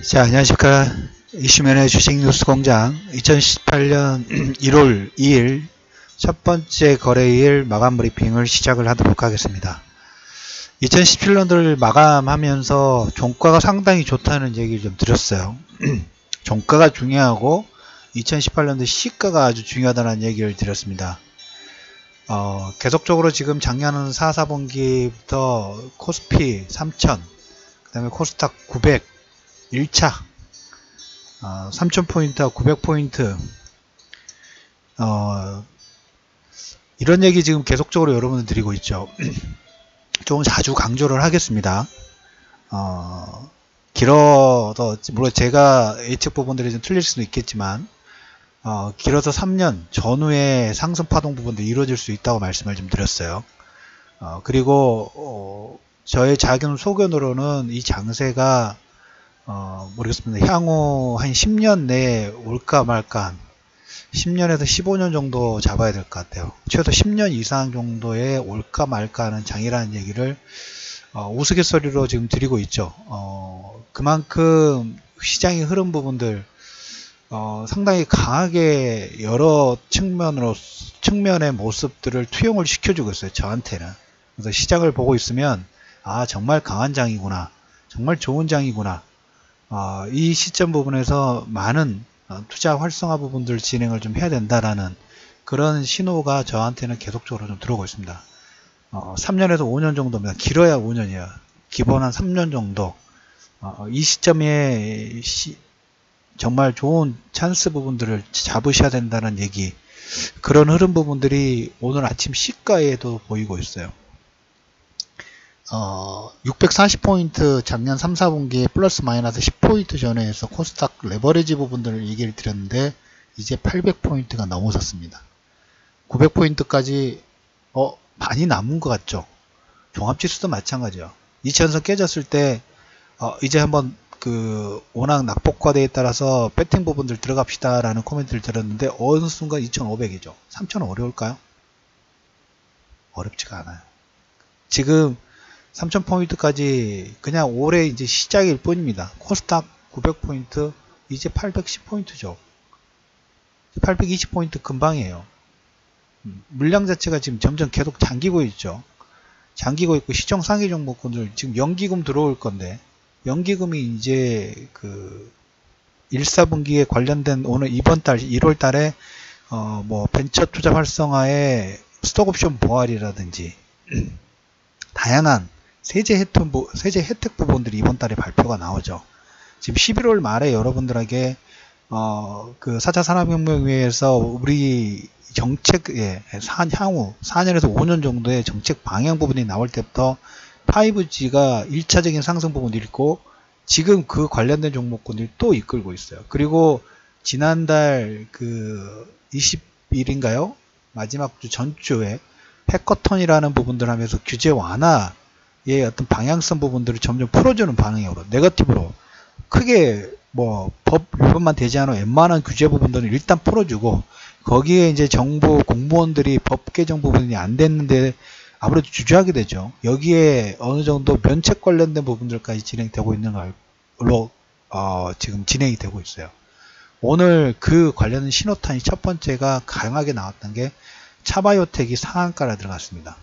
자, 안녕하십니까. 이슈면의 주식뉴스공장 2018년 1월 2일 첫 번째 거래일 마감 브리핑을 시작을 하도록 하겠습니다. 2017년도를 마감하면서 종가가 상당히 좋다는 얘기를 좀 드렸어요. 종가가 중요하고 2018년도 시가가 아주 중요하다는 얘기를 드렸습니다. 계속적으로 지금 작년 4, 4분기부터 코스피 3000, 그 다음에 코스닥 900, 1차 3000포인트와 900포인트 이런 얘기 지금 계속적으로 여러분들 드리고 있죠. 좀 자주 강조를 하겠습니다. 길어도 물론 제가 예측 부분들이 좀 틀릴 수도 있겠지만 길어서 3년 전후에 상승 파동 부분도 이루어질 수 있다고 말씀을 좀 드렸어요. 그리고 저의 작은 소견으로는 이 장세가 모르겠습니다. 향후 한 10년 내에 올까 말까 10년에서 15년 정도 잡아야 될 것 같아요. 최소 10년 이상 정도에 올까 말까 하는 장이라는 얘기를 우스갯소리로 지금 드리고 있죠. 그만큼 시장의 흐름 부분들 상당히 강하게 여러 측면의 모습들을 투영을 시켜주고 있어요. 저한테는. 그래서 시장을 보고 있으면 정말 강한 장이구나, 정말 좋은 장이구나, 이 시점 부분에서 많은 투자 활성화 부분들 진행을 좀 해야 된다라는 그런 신호가 저한테는 계속적으로 좀 들어오고 있습니다. 3년에서 5년 정도입니다. 길어야 5년이에요. 기본 한 3년 정도. 이 시점에 정말 좋은 찬스 부분들을 잡으셔야 된다는 얘기, 그런 흐름 부분들이 오늘 아침 시가에도 보이고 있어요. 640포인트 작년 3, 4분기에 플러스 마이너스 10포인트 전후에서 코스닥 레버리지 부분들을 얘기를 드렸는데 이제 800포인트가 넘어섰습니다. 900포인트까지 많이 남은 것 같죠. 종합지수도 마찬가지요. 2000선 깨졌을 때 이제 한번 워낙 낙폭과대에 따라서 배팅 부분들 들어갑시다 라는 코멘트를 드렸는데 어느 순간 2500이죠. 3000은 어려울까요? 어렵지가 않아요. 지금 3000포인트까지 그냥 올해 이제 시작일 뿐입니다. 코스닥 900포인트 이제 810포인트죠. 820포인트 금방이에요. 물량 자체가 지금 점점 계속 잠기고 있죠. 잠기고 있고 시총 상위 종목군들 지금 연기금 들어올 건데, 연기금이 이제 1, 4분기에 관련된 오늘 이번 달 1월 달에 벤처 투자 활성화에 스톡옵션 보활이라든지 다양한 세제 혜택 부분들이 이번 달에 발표가 나오죠. 지금 11월 말에 여러분들에게 4차 산업혁명위에서 우리 정책의 향후 4년에서 5년 정도의 정책 방향 부분이 나올 때부터 5G가 1차적인 상승 부분이 있고 지금 그 관련된 종목군들이 또 이끌고 있어요. 그리고 지난달 20일인가요? 마지막 주 전주에 해커톤이라는 부분들 하면서 규제 완화의 어떤 방향성 부분들을 점점 풀어주는 방향으로, 네거티브로 크게 법 위반만 되지 않은 웬만한 규제 부분들은 일단 풀어주고, 거기에 이제 정부 공무원들이 법 개정 부분이 안 됐는데 아무래도 주저하게 되죠. 여기에 어느 정도 면책 관련된 부분들까지 진행되고 있는 걸로 지금 진행이 되고 있어요. 오늘 그 관련된 신호탄이 첫 번째가 강하게 나왔던 게 차바이오텍이 상한가에 들어갔습니다.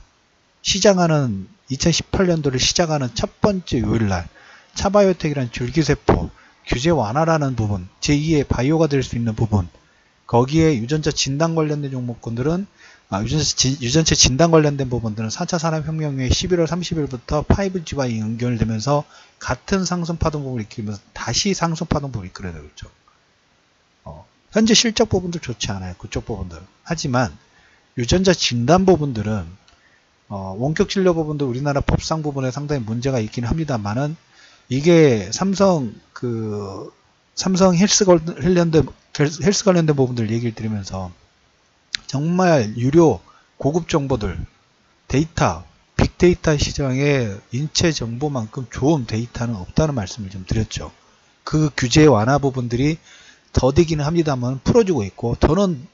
시장하는 2018년도를 시작하는 첫 번째 요일날 차바이오텍이라는 줄기세포 규제 완화라는 부분, 제2의 바이오가 될 수 있는 부분, 거기에 유전자 진단 관련된 종목군들은 유전체 진단 관련된 부분들은 4차 산업혁명 후에 11월 30일부터 5G와 연결되면서 같은 상승파동 부분을 이끌면서 다시 상승파동 부분을 이끌어내고 있죠. 현재 실적 부분들 좋지 않아요. 그쪽 부분들. 하지만 유전자 진단 부분들은 원격 진료 부분도 우리나라 법상 부분에 상당히 문제가 있긴 합니다만은, 이게 삼성 헬스 관련된 부분들 얘기를 드리면서 정말 유료 고급 정보들, 데이터, 빅데이터 시장에 인체 정보만큼 좋은 데이터는 없다는 말씀을 좀 드렸죠. 그 규제 완화 부분들이 더디기는 합니다만 풀어주고 있고, 더는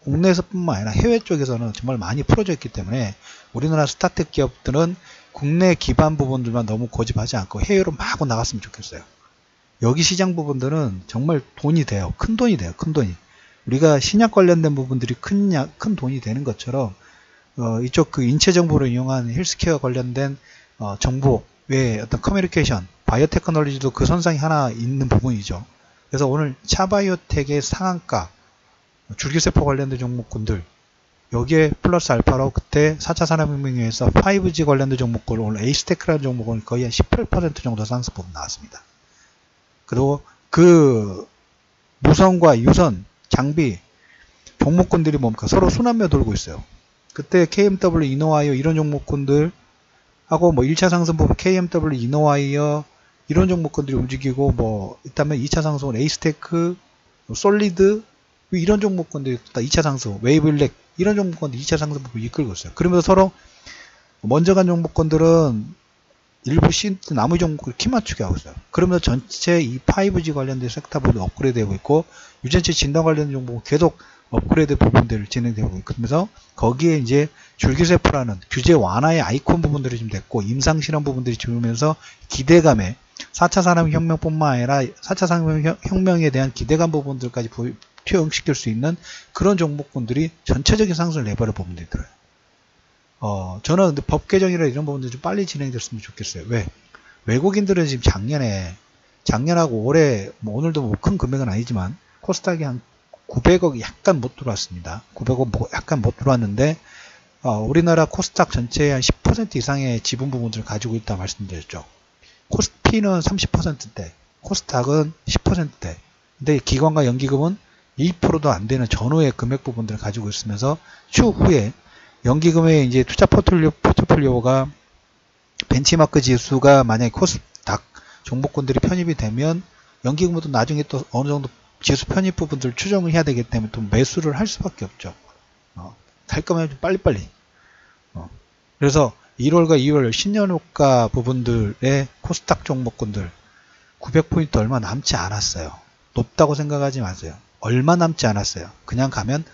국내에서뿐만 아니라 해외 쪽에서는 정말 많이 풀어져 있기 때문에 우리나라 스타트업 기업들은 국내 기반 부분들만 너무 고집하지 않고 해외로 마구 나갔으면 좋겠어요. 여기 시장 부분들은 정말 돈이 돼요. 큰 돈이 돼요. 큰 돈이. 우리가 신약 관련된 부분들이 큰 돈이 되는 것처럼 이쪽 그 인체 정보를 이용한 헬스케어 관련된 정보 외에 어떤 커뮤니케이션, 바이오테크놀로지도 그 선상에 하나 있는 부분이죠. 그래서 오늘 차바이오텍의 상한가, 줄기세포 관련된 종목군들, 여기에 플러스 알파로 그때 4차 산업혁명에서 5G 관련된 종목군을 오늘 에이스테크라는 종목은 거의 한 18% 정도 상승 부분 나왔습니다. 그리고 그 무선과 유선, 장비, 종목군들이 뭡니까? 서로 순환매 돌고 있어요. 그때 KMW, 이노와이어 이런 종목군들 하고 뭐 1차 상승 부분 KMW, 이노와이어 이런 종목군들이 움직이고 뭐 있다면 2차 상승은 에이스테크, 솔리드 이런 종목군들이 또 2차 상승, 웨이블랙 이런 종목군들이 2차 상승 부분 이끌고 있어요. 그러면서 서로 먼저 간 종목군들은 일부 나머지 종목을 키 맞추게 하고 있어요. 그러면서 전체 이 5G 관련된 섹터 부분 업그레이드 되고 있고 유전체 진단 관련된 종목은 계속 업그레이드 부분들을 진행되고 있고 그러면서 거기에 이제 줄기세포라는 규제 완화의 아이콘 부분들이 좀 됐고 임상실험 부분들이 지으면서 기대감에 4차 산업혁명뿐만 아니라 4차 산업혁명에 대한 기대감 부분들까지 투영시킬 수 있는 그런 종목군들이 전체적인 상승을 내버려 부분들이 들어요. 저는 근데 법 개정이나 이런 부분들이 좀 빨리 진행됐으면 좋겠어요. 왜? 외국인들은 지금 작년하고 올해, 뭐 오늘도 뭐 큰 금액은 아니지만, 코스닥이 한 900억 약간 못 들어왔습니다. 900억 약간 못 들어왔는데, 우리나라 코스닥 전체의 한 10% 이상의 지분 부분들을 가지고 있다 말씀드렸죠. 코스피는 30%대, 코스닥은 10%대. 근데 기관과 연기금은 2%도 안 되는 전후의 금액 부분들을 가지고 있으면서 추후에 연기금의 이제 투자 포트폴리오가 벤치마크 지수가 만약에 코스닥 종목군들이 편입이 되면 연기금도 나중에 또 어느 정도 지수 편입 부분들을 추정을 해야 되기 때문에 또 매수를 할 수밖에 없죠. 할 거면 좀 빨리빨리. 그래서 1월과 2월 신년효과 부분들의 코스닥 종목군들 900포인트 얼마 남지 않았어요. 높다고 생각하지 마세요. 얼마 남지 않았어요. 그냥 가면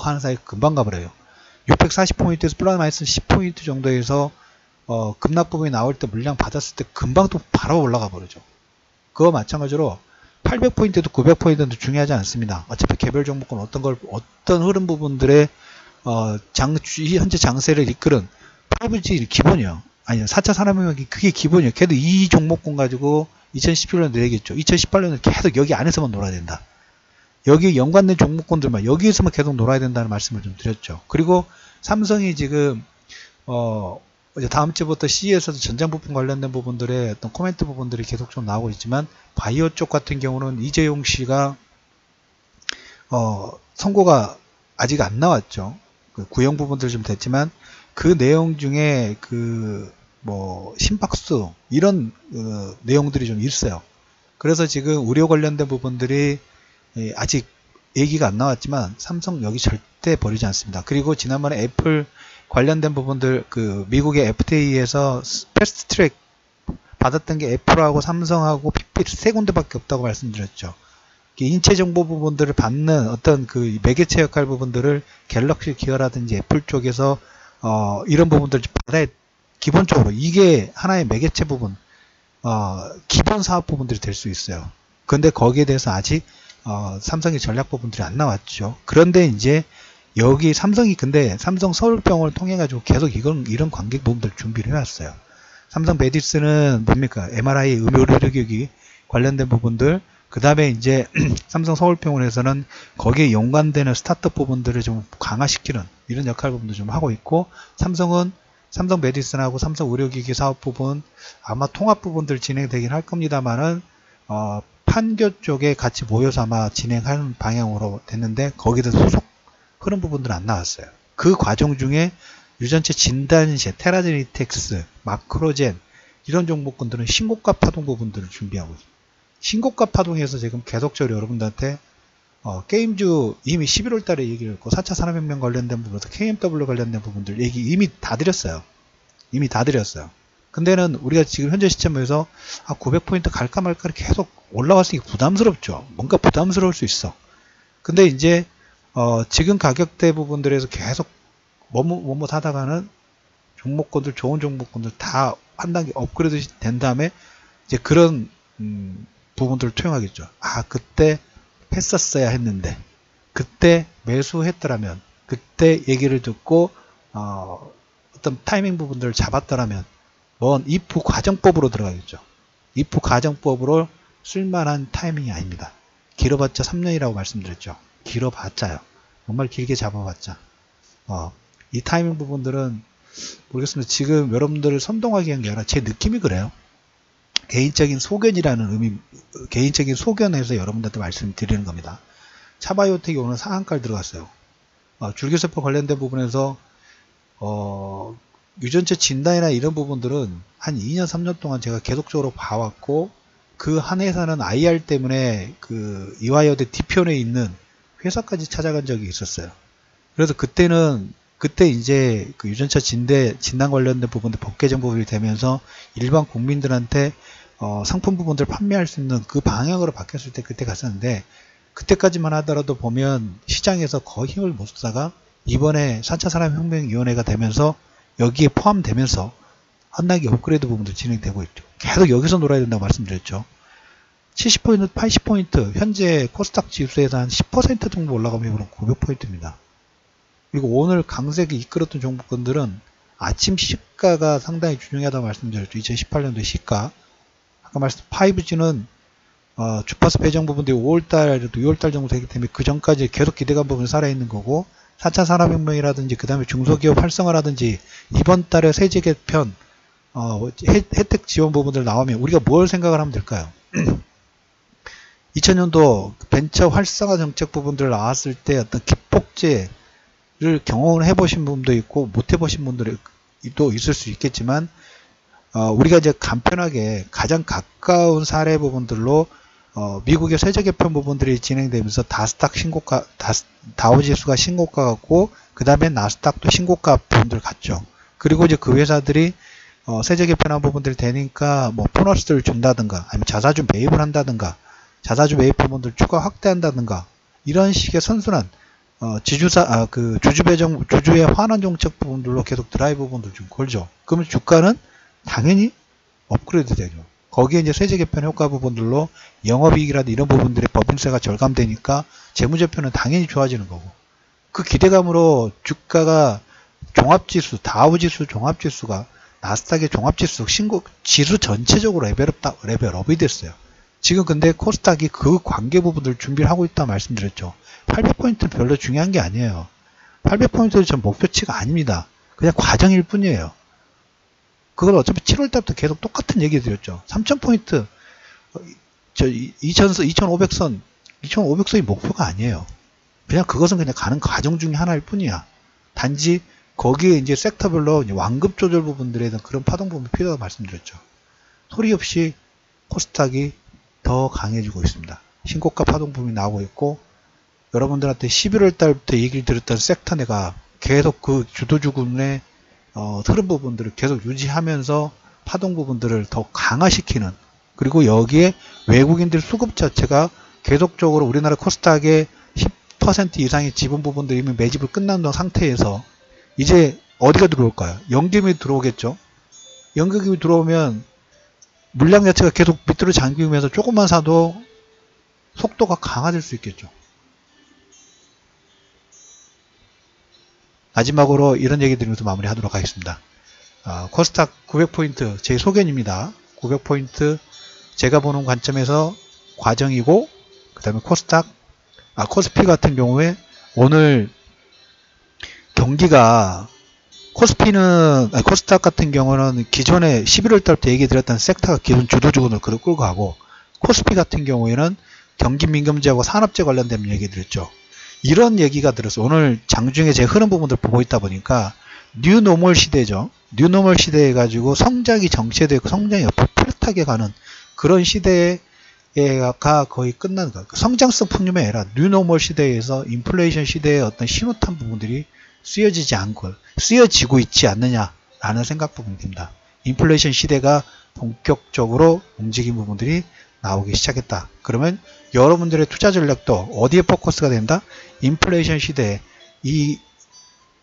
하는 사이 금방 가버려요. 640포인트에서 플러스 마이너스 10포인트 정도에서 급락 부분이 나올 때 물량 받았을 때 금방 또 바로 올라가 버리죠. 그거 마찬가지로 800포인트도 900포인트도 중요하지 않습니다. 어차피 개별 종목은 어떤 흐름 부분들의 현재 장세를 이끌은 5G 기본이요. 아니요. 4차 산업혁명이 그게 기본이에요. 걔도 이 종목군 가지고 2017년에 내겠죠. 2018년에 계속 여기 안에서만 놀아야 된다. 여기 연관된 종목군들만 여기에서만 계속 놀아야 된다는 말씀을 좀 드렸죠. 그리고 삼성이 지금 이제 다음 주부터 CES에서 전장 부품 관련된 부분들의 어떤 코멘트 부분들이 계속 좀 나오고 있지만 바이오 쪽 같은 경우는 이재용 씨가 선고가 아직 안 나왔죠. 그 구형 부분들 좀 됐지만 그 내용 중에 심박수 이런 내용들이 좀 있어요. 그래서 지금 의료 관련된 부분들이 아직 얘기가 안 나왔지만 삼성 여기 절대 버리지 않습니다. 그리고 지난번에 애플 관련된 부분들 미국의 FDA에서 패스트 트랙 받았던 게 애플하고 삼성하고 픽필 세 군데밖에 없다고 말씀드렸죠. 인체 정보 부분들을 받는 어떤 그 매개체 역할 부분들을 갤럭시 기어라든지 애플 쪽에서 이런 부분들을 받아야 기본적으로 이게 하나의 매개체 부분 기본 사업 부분들이 될 수 있어요. 그런데 거기에 대해서 아직 삼성의 전략 부분들이 안 나왔죠. 그런데 이제 여기 근데 삼성 서울병원을 통해 가지고 계속 이런 관계 부분들 준비를 해왔어요. 삼성 메디스는 뭡니까? MRI 의료기기 관련된 부분들, 그 다음에 이제 삼성 서울병원에서는 거기에 연관되는 스타트업 부분들을 좀 강화시키는 이런 역할 부분도 좀 하고 있고, 삼성은 삼성 메디슨하고 삼성 의료기기 사업 부분 아마 통합 부분들 진행되긴 할 겁니다만은 판교 쪽에 같이 모여서 아마 진행하는 방향으로 됐는데 거기다 소속 그런 부분들은 안 나왔어요. 그 과정 중에 유전체 진단실, 테라제니텍스, 마크로젠 이런 종목군들은 신고가 파동 부분들을 준비하고 있습니다. 신고가 파동에서 지금 계속적으로 여러분들한테 게임주 이미 11월 달에 얘기를 했고 4차 산업혁명 관련된 부분에서 KMW 관련된 부분들 얘기 이미 다 드렸어요. 근데는 우리가 지금 현재 시점에서 900포인트 갈까 말까 계속 올라왔으니까 부담스럽죠. 뭔가 부담스러울 수 있어. 근데 이제 지금 가격대 부분들에서 계속 뭐뭐 하다가는 종목군들 좋은 종목군들 다 한 단계 업그레이드 된 다음에 이제 그런 부분들을 투영하겠죠. 아, 그때 했었어야 했는데, 그때 매수했더라면, 그때 얘기를 듣고 어떤 타이밍 부분들을 잡았더라면, 뭔 if 과정법으로 들어가겠죠. if 과정법으로 쓸만한 타이밍이 아닙니다. 길어봤자 3년이라고 말씀드렸죠. 길어봤자요. 정말 길게 잡아봤자. 이 타이밍 부분들은 모르겠습니다. 지금 여러분들을 선동하기 위한 게 아니라 제 느낌이 그래요. 개인적인 소견이라는 의미, 개인적인 소견에서 여러분들한테 말씀드리는 겁니다. 차바이오텍이 오늘 상한가를 들어갔어요. 줄기세포 관련된 부분에서 유전체 진단이나 이런 부분들은 한 2년 3년 동안 제가 계속적으로 봐왔고, 그 한 회사는 IR 때문에 그 이화여대 뒤편에 있는 회사까지 찾아간 적이 있었어요. 그래서 그때 이제 그 유전차 진단 관련된 부분들 법 개정 부분이 되면서 일반 국민들한테 상품 부분들을 판매할 수 있는 그 방향으로 바뀌었을 때 그때 갔었는데, 그때까지만 하더라도 보면 시장에서 거의 힘을 못 쓰다가 이번에 4차 산업혁명위원회가 되면서 여기에 포함되면서 한나게 업그레이드 부분도 진행되고 있죠. 계속 여기서 놀아야 된다고 말씀드렸죠. 70포인트, 80포인트, 현재 코스닥 지수에서 한 10% 정도 올라가면 900포인트입니다. 그리고 오늘 강세기 이끌었던 종목군들은 아침 시가가 상당히 중요하다고 말씀드렸죠. 2018년도 시가. 아까 말씀 5G는 주파수 배정 부분들이 5월달, 6월달 정도 되기 때문에 그 전까지 계속 기대감 부분이 살아있는 거고, 4차 산업혁명이라든지 그 다음에 중소기업 활성화라든지 이번 달에 세제 개편 혜택 지원 부분들 나오면 우리가 뭘 생각을 하면 될까요? 2000년도 벤처 활성화 정책 부분들 나왔을 때 어떤 기폭제를 경험을 해보신 분도 있고 못 해보신 분들도 있을 수 있겠지만, 우리가 이제 간편하게 가장 가까운 사례 부분들로 미국의 세제 개편 부분들이 진행되면서 다우지수가 신고가 같고, 그 다음에 나스닥도 신고가 부분들 같죠. 그리고 이제 그 회사들이 세제 개편한 부분들이 되니까 뭐 보너스를 준다든가, 아니면 자사주 매입을 한다든가, 자사주 매입 부분들 추가 확대한다든가, 이런 식의 선순환 주주의 환원 정책 부분들로 계속 드라이브 부분들 좀 걸죠. 그러면 주가는 당연히 업그레이드 되죠. 거기에 이제 세제 개편 효과 부분들로 영업이익이라든지 이런 부분들의 법인세가 절감되니까 재무제표는 당연히 좋아지는 거고, 그 기대감으로 주가가 종합지수, 다우지수 종합지수가 나스닥의 종합지수 지수 전체적으로 레벨업이 됐어요. 지금 근데 코스닥이 그 관계 부분들 준비를 하고 있다 말씀드렸죠. 800포인트는 별로 중요한 게 아니에요. 800포인트는 전 목표치가 아닙니다. 그냥 과정일 뿐이에요. 그걸 어차피 7월달부터 계속 똑같은 얘기 드렸죠. 3000포인트, 2500선이 목표가 아니에요. 그냥 그것은 그냥 가는 과정 중에 하나일 뿐이야. 단지 거기에 이제 섹터별로 완급 조절 부분들에 대한 그런 파동 부분이 필요하다고 말씀드렸죠. 소리 없이 코스닥이 더 강해지고 있습니다. 신고가 파동 부분이 나오고 있고, 여러분들한테 11월 달부터 얘기를 드렸던 섹터 내가 계속 그 주도주군의 흐름 부분들을 계속 유지하면서 파동 부분들을 더 강화시키는, 그리고 여기에 외국인들 수급 자체가 계속적으로 우리나라 코스닥의 10% 이상의 지분 부분들이 이미 매집을 끝난 상태에서 이제 어디가 들어올까요? 연기금이 들어오겠죠. 연기금이 들어오면 물량 자체가 계속 밑으로 잠기면서 조금만 사도 속도가 강화될 수 있겠죠. 마지막으로 이런 얘기 드리면서 마무리하도록 하겠습니다. 코스닥 900포인트 제 소견입니다. 900포인트 제가 보는 관점에서 과정이고, 그 다음에 코스피 같은 경우에 오늘 경기가 코스닥 같은 경우는 기존에 11월 달부터 얘기 드렸던 섹터가 기존 주도주군을 끌고 가고, 코스피 같은 경우에는 경기민감제하고 산업재 관련된 얘기 드렸죠. 이런 얘기가 들어서 오늘 장중에 제 흐름 부분들 보고 있다 보니까 뉴노멀 시대죠. 뉴노멀 시대에 가지고 성장이 정체되고 성장이 뚜렷하게 가는 그런 시대가 거의 끝나는 거예요. 성장성 풍요의 에라, 뉴노멀 시대에서 인플레이션 시대의 어떤 신호탄 부분들이 쓰여지고 있지 않느냐라는 생각 부분이 듭니다. 인플레이션 시대가 본격적으로 움직인 부분들이 나오기 시작했다. 그러면 여러분들의 투자 전략도 어디에 포커스가 된다? 인플레이션 시대에 이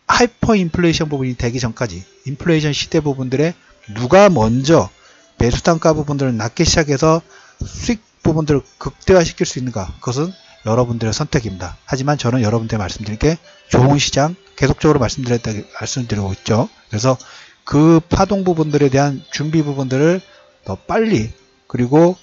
하이퍼 인플레이션 부분이 되기 전까지 인플레이션 시대 부분들에 누가 먼저 매수 단가 부분들을 낮게 시작해서 수익 부분들을 극대화시킬 수 있는가? 그것은 여러분들의 선택입니다. 하지만 저는 여러분들께 말씀드릴게 좋은 시장 계속적으로 말씀드리고 있죠. 그래서 그 파동 부분들에 대한 준비 부분들을 더 빨리 그리고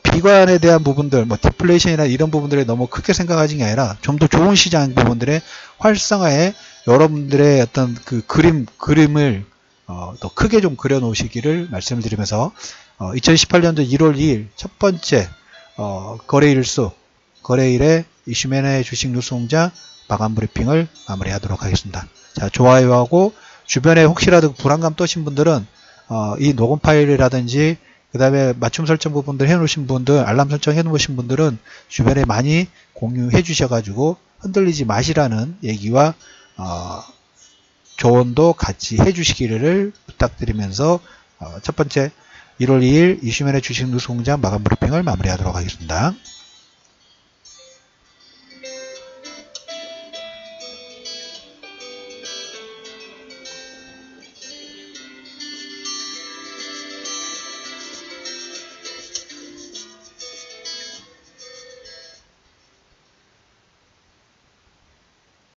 비관에 대한 부분들, 뭐 디플레이션이나 이런 부분들에 너무 크게 생각하는 게 아니라 좀 더 좋은 시장 부분들의 활성화에 여러분들의 어떤 그 그림을 더 크게 좀 그려 놓으시기를 말씀을 드리면서 2018년도 1월 2일 첫 번째 거래일수 거래일에 이슈맨의 주식 뉴스 공장 마감 브리핑을 마무리하도록 하겠습니다. 자, 좋아요하고 주변에 혹시라도 불안감 떠신 분들은 이 녹음 파일이라든지 그 다음에 맞춤 설정 부분들 해놓으신 분들, 알람 설정 해놓으신 분들은 주변에 많이 공유해 주셔가지고 흔들리지 마시라는 얘기와 조언도 같이 해주시기를 부탁드리면서 첫 번째 1월 2일 이슈맨의 주식 뉴스 공장 마감 브리핑을 마무리하도록 하겠습니다.